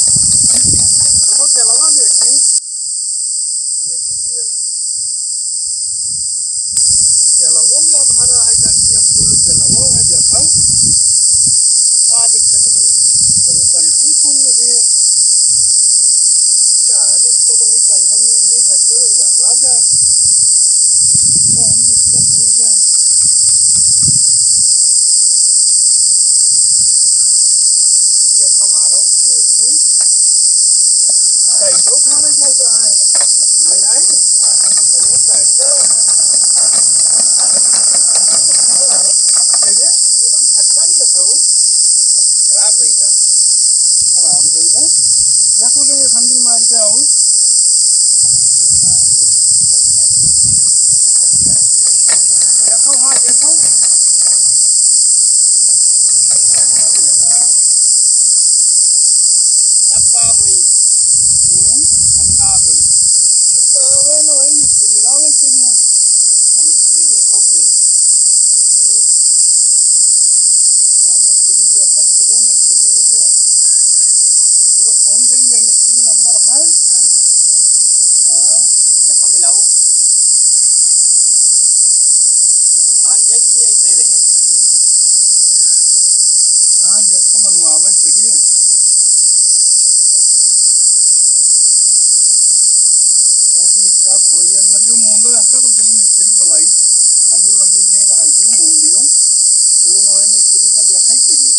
तो चलवा देखी देखी चलवो में अब हरा है टंकी हम फुल चलवो है देखो का दिक्कत भई चलो टंकी फुल है क्या दिक्कत नहीं कंधन में नहीं भरते हो जावा जा तो हम दिक्कत हो जाए देखो मारो देखी कैसे खाना चल रहा है नहीं चलिए कैसे है एकदम झटका लिया तो खराब होएगा देखो तो ये ठंडी मार के आओ देखो हाँ देखो झटका हुई झटका हुई तो वे ना वही मिस्त्री लावे चलिए हाँ मिस्त्री देखो फिर हाँ मिस्त्री देखो चलिए मिस्त्री लगे तो फोन करिए मिस्त्री नंबर है हाँ देखो मिलाओ तो धान जल जी ऐसे रहे तो हाँ देखो बनवावे करिए ताकि स्टॉक हो ये नलियो मुंडो रखा तो जल्दी मिस्त्री बुलाई अंडल बंडल है रहा दियो मुंड दियो तो चलो ना वही मिस्त्री का देखा ही करिए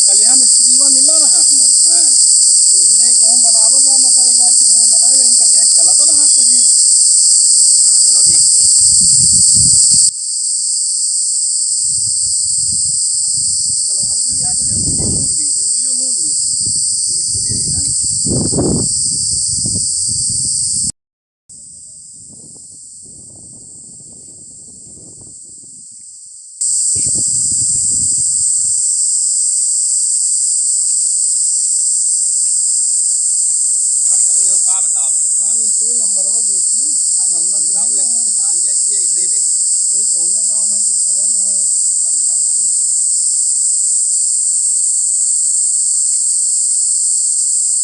कल यहाँ मिस्त्री वा मिला रहा हमें हाँ तो ये कहूँ बनावत रहा बताएगा कि हमें बनाए लेकिन कल यहाँ चला तो रहा सही चलो देखी चलो हंडल यहाँ चलियो हंडलियो मून दियो मिस्त्री है करो देखो का बतावा हाँ मिस्त्री नंबर वो देखी नंबर मिलाओ ले तो धान जर जी ऐसे रहे तो यही कौन गांव में कि घर है ना ऐसा मिलाओ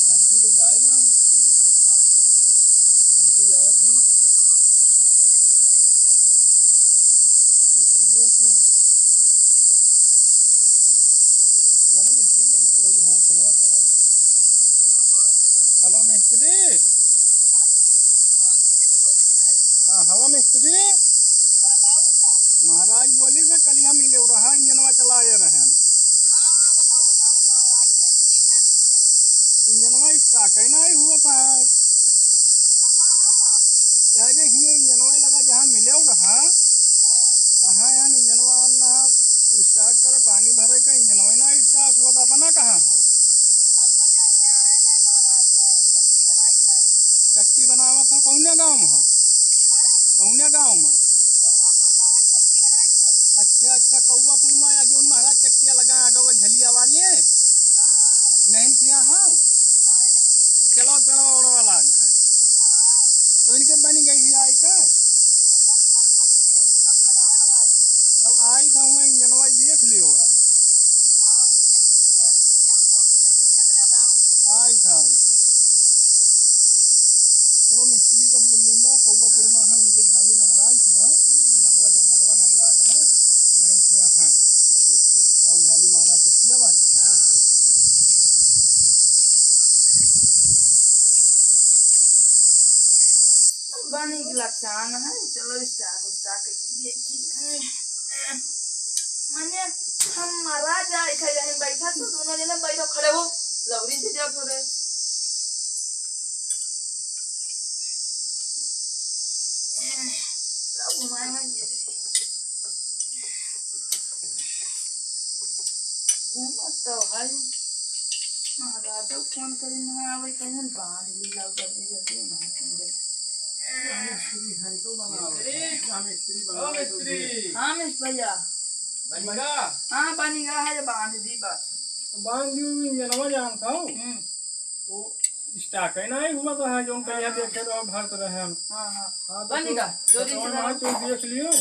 घंटी तो जाए ना देखो उठावत है घंटी जाए थे इसलिए से जानो मिस्त्री ले कभी यहाँ सुनवा था हेलो मिस्त्री हाँ हवा मिस्त्री महाराज बोली था कल हम मिले रहा इंजनवा चलाए रहे ना इंजनवा स्टार्ट है ना हुआ था अरे ये इंजनवा लगा जहाँ मिले रहा कहाँ यहाँ इंजनवा ना स्टार्ट कर पानी भरे का इंजनवा ना स्टार्ट हुआ था अपना कहाँ हो चक्की बनावा था कौन गाँव में हो कौन गाँव में अच्छा अच्छा कौआपुर में या जोन महाराज चक्किया लगा अगवा झलिया वाले नहीं किया हाँ चलो पेड़वा उड़वा लाग है तो इनके बनी गई हुई आई का तब आई था मैं इंजनवा देख लियो आज आई था चलो मिस्त्री का देख लेंगे कौआपुर में है उनके झाली महाराज हुआ लगवा जंगलवा नहीं लाग है नहीं किया है चलो देखिए और झाली महाराज से किया वाली हाँ हाँ बनी के लक्षण है चलो स्टाक देखी मैंने हम महाराज आए थे यहीं बैठा तो दोनों जने बैठो खड़े हो लवरी से जाओ थोड़े घुमाए घूमत तो है महाराज फोन करी ना आवे कहीं बांध ली लाओ जल्दी जल्दी ना मिस्त्री है तो बनाओ मिस्त्री हाँ मिस भैया बनेगा हाँ बनेगा है बांध दी बस तो बांध दी इंजनवा जान था वो स्टाक है ना हुआ तो है जो उनका यहाँ देखे तो भरत रहे हम हाँ हाँ हाँ बनेगा दो दिन से देख लियो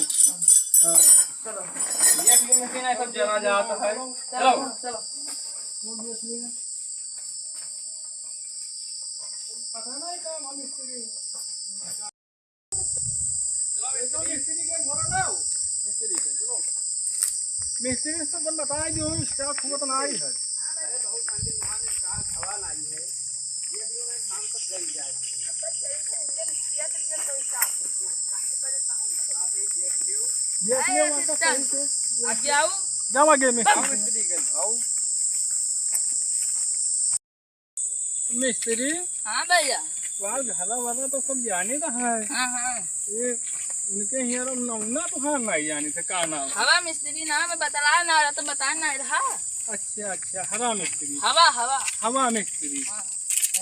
चलो देख लियो मशीन है सब जगह जाता है चलो चलो वो देख लियो पता नहीं काम हम मिस्त्री चलो मिस्त्री के घर ना हो मिस्त्री के चलो मिस्त्री से तो बताया जो स्टाफ हुआ तो ना ही है। अरे बहुत ठंडी मान स्टाफ हवा नहीं है ये भी में शाम तक जल जाएगी। देख लियो वहां का सही से आगे आओ जाओ आगे में मिस्त्री के आओ मिस्त्री हाँ भैया वहाँ घरा वाला तो सब जाने का है। हाँ हाँ ये उनके यहाँ नौना तो हाँ नहीं जाने थे का नाम। हवा मिस्त्री नाम है बतला ना रहा तो बता ना रहा। अच्छा अच्छा हरा मिस्त्री हवा हवा हवा मिस्त्री। हाँ।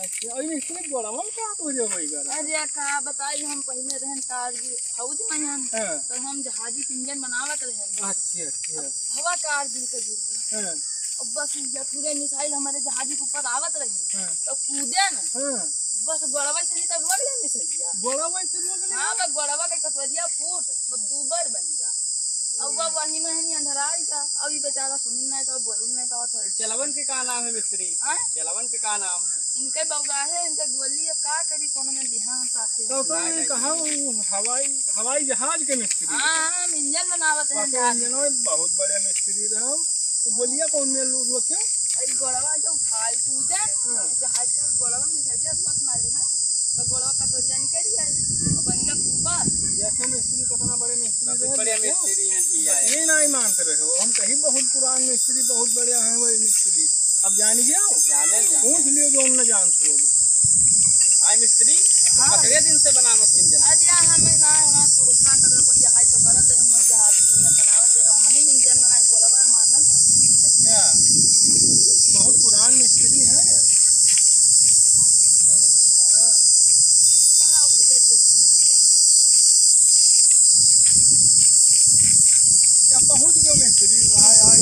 अच्छा और मिस्त्री बड़ावा में कहाँ तो जो होएगा। अरे का बताई हम पहले रहन कारगिल फौज में हन हाँ तो हम जहाजी के इंजन बनावत रहन। अच्छा अच्छा हवा कारगिल के गिरती हाँ अब बस ये पूरे मिसाइल हमारे जहाजी के ऊपर आवत रही हाँ तो कूदे न हाँ बस गोड़वा से तब रोक ले मिसाइलिया। बड़ावा से रोक हाँ बस गोड़वा के कटवरिया फूट बस कुबर बन जा अब वह वही में नहीं अंधराई था अब ये बेचारा सुनिल नहीं था बोलिल नहीं था चलवन के का नाम है मिस्त्री चलवन के का नाम है इनके बउगा है इनके गोली अब का करी कोनो में बिहान साथे तो तुमने कहा हवाई हवाई जहाज के मिस्त्री। हाँ हम इंजन बनावत हैं इंजन में बहुत बड़े मिस्त्री रहो तो बोलिए कौन में लोग क्या गोड़वा जो उठाई कूदे जहाज के गोड़वा मिसाइलिया रोक ना ली। हाँ बस गोड़वा कटोरिया निकल गई अब बन गया कुबर। देखो मिस्त्री कितना बड़े मिस्त्री रहे बड़े मिस्त्री हैं भैया ये नहीं मानते रहे हो हम कहीं बहुत पुरान मिस्त्री बहुत बढ़िया है वही मिस्त्री अब जान गया हो जाने पूछ लियो जो हम न जानते हो। आई मिस्त्री कितने दिन से बनावत इंजन अरे हमें ना ना पुरस्कार कर को यहां तो करत है हम जहाज इंजन बनावत है हम ही इंजन बनाई गोड़वा मानल। अच्छा बहुत पुरान मिस्त्री है ये। क्या पहुंच गए मिस्त्री वहाँ यहाँ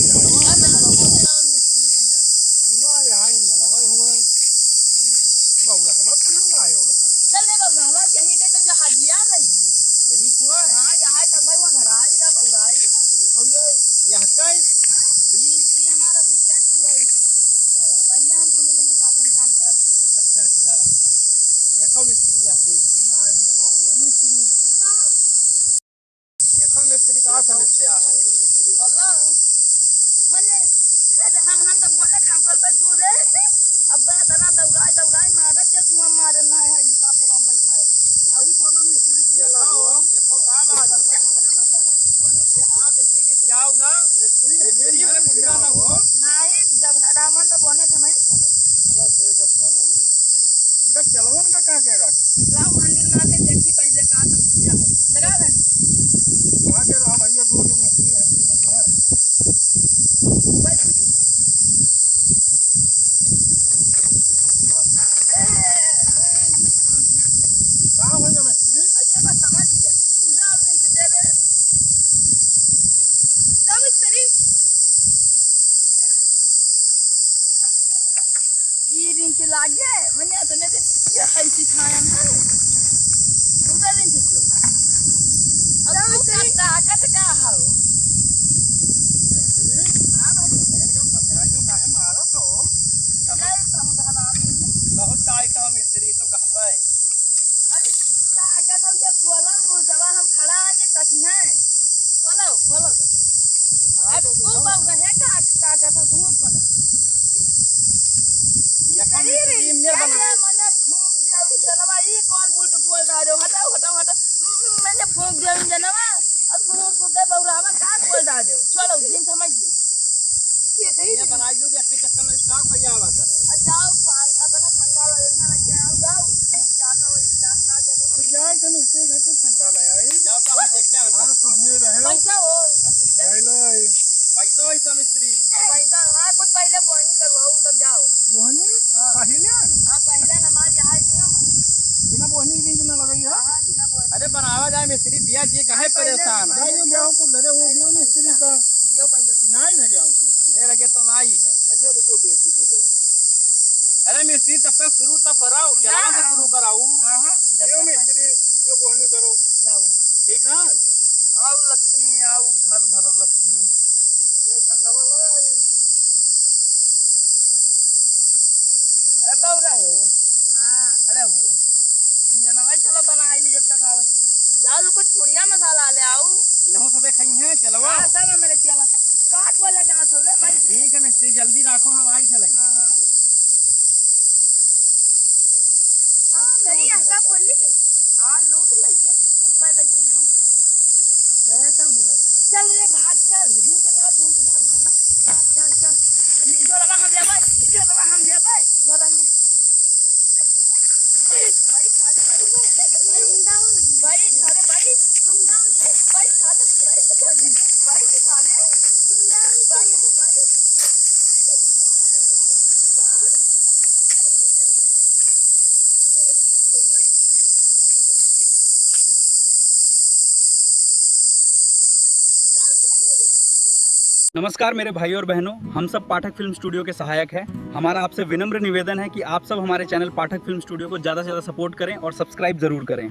जलवा हुआ बाबू हवा कहाँ लाए हो रहा चल रे बाबू हवा यही के तो जहाजिया रही यही हुआ है हां यहां तक भाई वहां धराई जा बउराई अब यह का ये हमारा असिस्टेंट हुआ है। पहले हम दोनों जने साथ में काम करते हैं। अच्छा अच्छा देखो मिस्त्री आते यहाँ जलवा हुआ मिस्त्री देखो मिस्त्री का समस्या है अल्लाह मने हम तो बोले काम कर पे दूर है अब बेहतर दौड़ाई मारब जस हुआ मारे ना है हेलीकॉप्टर हम बैठाए अभी खोला मिस्त्री चला देखो का बात है हां मिस्त्री सियाओ ना मिस्त्री वाले गुस्सा ना हो नहीं जब हडामन तो बने थे नहीं चलो ठीक है खोलो इनका चलवन का क्या कह रखे लाओ मंदिर में आके देखी पहले का समस्या है लगा देन वहाँ के रहा भैया दूर ये मिस्त्री मंदिर में जो है कहाँ हो गया मिस्त्री अजय बस समझ लीजिए लाओ दिन से दे दे लाओ मिस्त्री ये दिन से लागे मैंने तो दिन ये है सिखाया है दूसरा दिन से दियो अब तू का ताकत का हो मिस्त्री हां भाई एकदम समझाई जो काहे मारा तो नहीं बहुत हराम बहुत टाइट है मिस्त्री तो कहबै अरे ताकत हम जब खोलन बुलवा हम खड़ा हैं तकी हैं खोलो अब तू बाबू है का ताकत तू खोलो देखो मिस्त्री मेरे बना मैंने फूंक दिया जनवा ये कौन बुलट बोल रहा है हटाओ मैंने फूंक दिया जनवा अब तू सुबह बउरावा का बोल रहा है छोड़ो दिन समझ लो ये सही ये बनाई दो कि एक चक्कर में स्टॉक हो जावा करे जाओ पान अपना ठंडा लगने लग जाओ जाओ जाता हो क्लास ला देते तो जाए तो मिस्त्री घर के ठंडा ले आई जब तो हम देखते हैं हाँ सुनने रहे पैसा हो जाए ले पैसा ऐसा मिस्त्री पैसा हाँ कुछ पहले बोनी करवाओ तब जाओ बोहनी पहले हाँ पहले हमारे यहाँ नियम है बिना बोहनी रिंज न लगाई है हाँ बिना बोनी अरे बनावा जाए मिस्त्री दिया जी काहे परेशान है जाइयो जाओ को डरे वो दियो मिस्त्री का दियो पहले नहीं धरे आओ मेरे लगे तो ना ही है अच्छा रुको देखी बोलो अरे मिस्त्री तब तक शुरू तब कराओ चलाना से शुरू कराओ हाँ हाँ यो मिस्त्री यो बोहनी करो जाओ ठीक है आओ लक्ष्मी आओ घर भरो लक्ष्मी ये ठंडा वाला है ए बउरा है हाँ खड़े हो जनवा चलो बना ली जब तक आवे जाओ तो कुछ पुड़िया मसाला ले आओ इन्हों सबे खाई हैं चलवा हाँ सब है मेरे चला काट वाला डांस हो रे भाई ठीक है मिस्त्री जल्दी रखो हम आई चले हाँ नहीं ऐसा बोली हाँ लूट लेकिन अब पहले के यहाँ गए तब दूर चल रे भाग चल दिन के बाद चल चल जो रवा हम ले भाई जो रवा हम ले भाई जोरा ने भाई सारे भाई हम डाउन भाई सारे नमस्कार मेरे भाई और बहनों, हम सब पाठक फिल्म स्टूडियो के सहायक हैं। हमारा आपसे विनम्र निवेदन है कि आप सब हमारे चैनल पाठक फिल्म स्टूडियो को ज़्यादा से ज़्यादा सपोर्ट करें और सब्सक्राइब ज़रूर करें।